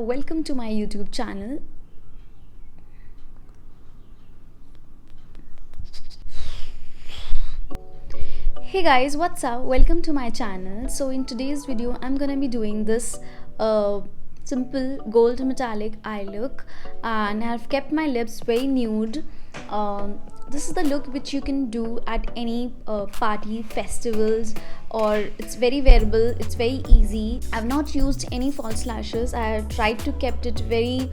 Welcome to my YouTube channel. Hey guys, what's up? Welcome to my channel. So in today's video I'm gonna be doing this simple gold metallic eye look, and I've kept my lips very nude. This is the look which you can do at any party, festivals, or it's very wearable, it's very easy. I've not used any false lashes. I have tried to kept it very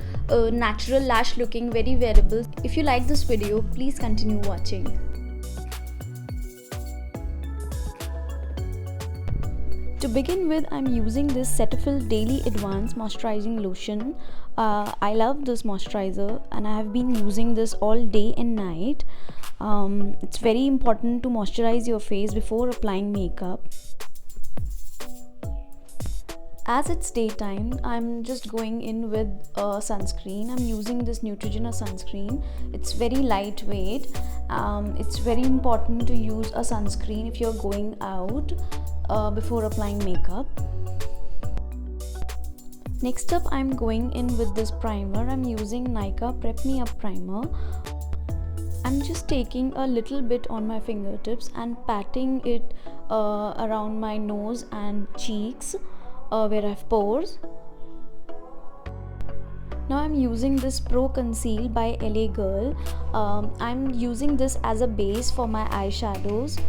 natural lash looking, very wearable. If you like this video, please continue watching. To begin with, I'm using this Cetaphil Daily Advanced Moisturizing Lotion. I love this moisturizer and I have been using this all day and night. It's very important to moisturize your face before applying makeup. As it's daytime, I'm just going in with sunscreen. I'm using this Neutrogena sunscreen. It's very lightweight. It's very important to use a sunscreen if you're going out before applying makeup. Next up, I'm going in with this primer. I'm using Nykaa Prep Me Up primer. I'm just taking a little bit on my fingertips and patting it around my nose and cheeks where I have pores. Now I'm using this Pro Conceal by LA Girl. I'm using this as a base for my eyeshadows.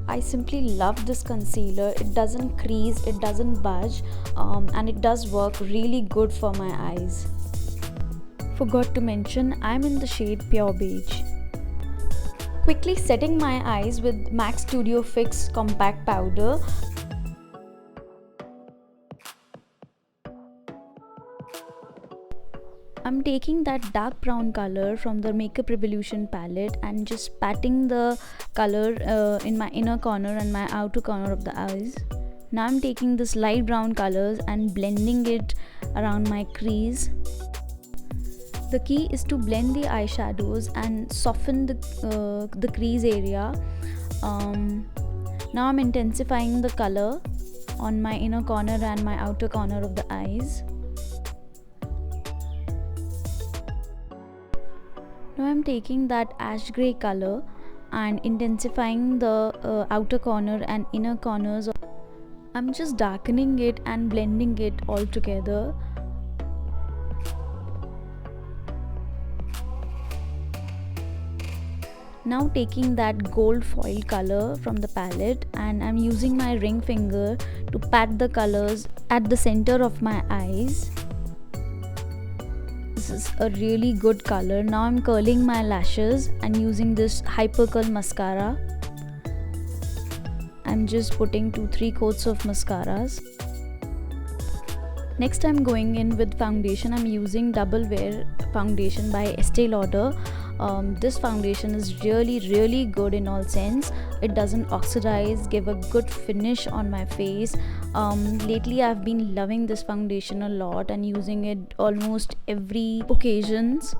I simply love this concealer. It doesn't crease, it doesn't budge, and it does work really good for my eyes. Forgot to mention, I'm in the shade Pure Beige. Quickly setting my eyes with MAC Studio Fix Compact Powder. I'm taking that dark brown color from the Makeup Revolution palette and just patting the color in my inner corner and my outer corner of the eyes. Now I'm taking this light brown colors and blending it around my crease. The key is to blend the eyeshadows and soften the crease area. Now I'm intensifying the color on my inner corner and my outer corner of the eyes. Now I'm taking that ash grey color and intensifying the outer corner and inner corners. I'm just darkening it and blending it all together. Now taking that gold foil color from the palette and I'm using my ring finger to pat the colors at the center of my eyes. This is a really good color. Now I'm curling my lashes and using this Hyper Curl mascara. I'm just putting 2-3 coats of mascaras. Next I'm going in with foundation. I'm using Double Wear foundation by Estee Lauder. This foundation is really good in all sense. It doesn't oxidize, give a good finish on my face. Lately I've been loving this foundation a lot and using it almost every occasions.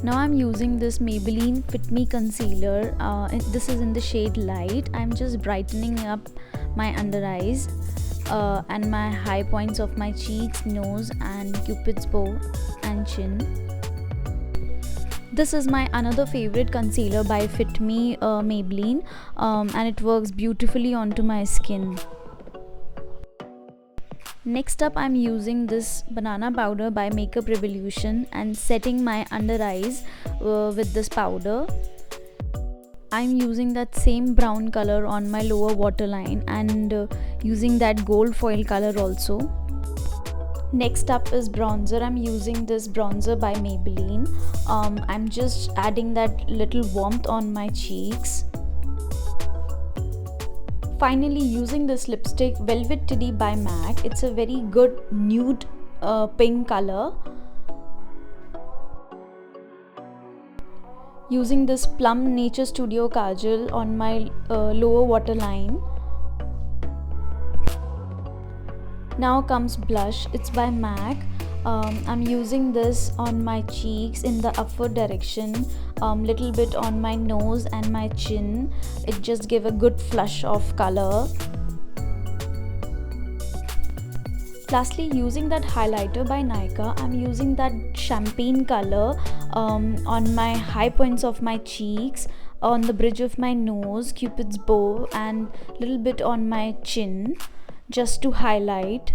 Now I'm using this Maybelline Fit Me concealer. This is in the shade light. I'm just brightening up my under eyes and my high points of my cheeks, nose and cupid's bow and chin. This is my another favorite concealer by Fit Me Maybelline, and it works beautifully onto my skin. Next up I'm using this banana powder by Makeup Revolution and setting my under eyes with this powder. I'm using that same brown color on my lower waterline and using that gold foil color also. Next up is bronzer. I'm using this bronzer by Maybelline. I'm just adding that little warmth on my cheeks. Finally using this lipstick Velvet Teddy by MAC. It's a very good nude pink color. Using this Plum Nature Studio Kajal on my lower waterline. Now comes blush. It's by MAC. I'm using this on my cheeks in the upward direction. little bit on my nose and my chin. It just gave a good flush of color. Lastly, using that highlighter by Nykaa, I'm using that champagne color on my high points of my cheeks, on the bridge of my nose, cupid's bow, and little bit on my chin, just to highlight.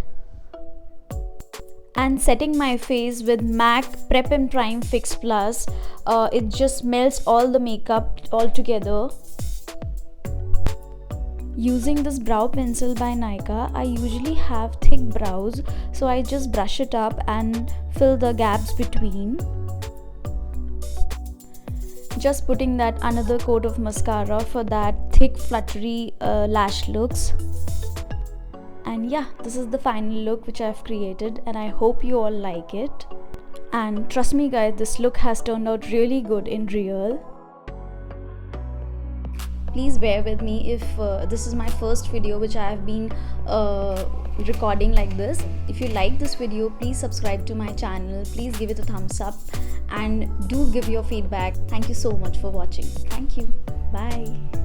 And setting my face with MAC Prep and Prime Fix Plus. It just melts all the makeup all together. Using this brow pencil by Nykaa, I usually have thick brows, so I just brush it up and fill the gaps between. Just putting that another coat of mascara for that thick fluttery lash looks. And yeah, this is the final look which I've created, and I hope you all like it. And trust me guys, this look has turned out really good in real. Please bear with me if this is my first video which I have been recording like this. If you like this video, please subscribe to my channel, please give it a thumbs up, and do give your feedback. Thank you so much for watching. Thank you. Bye.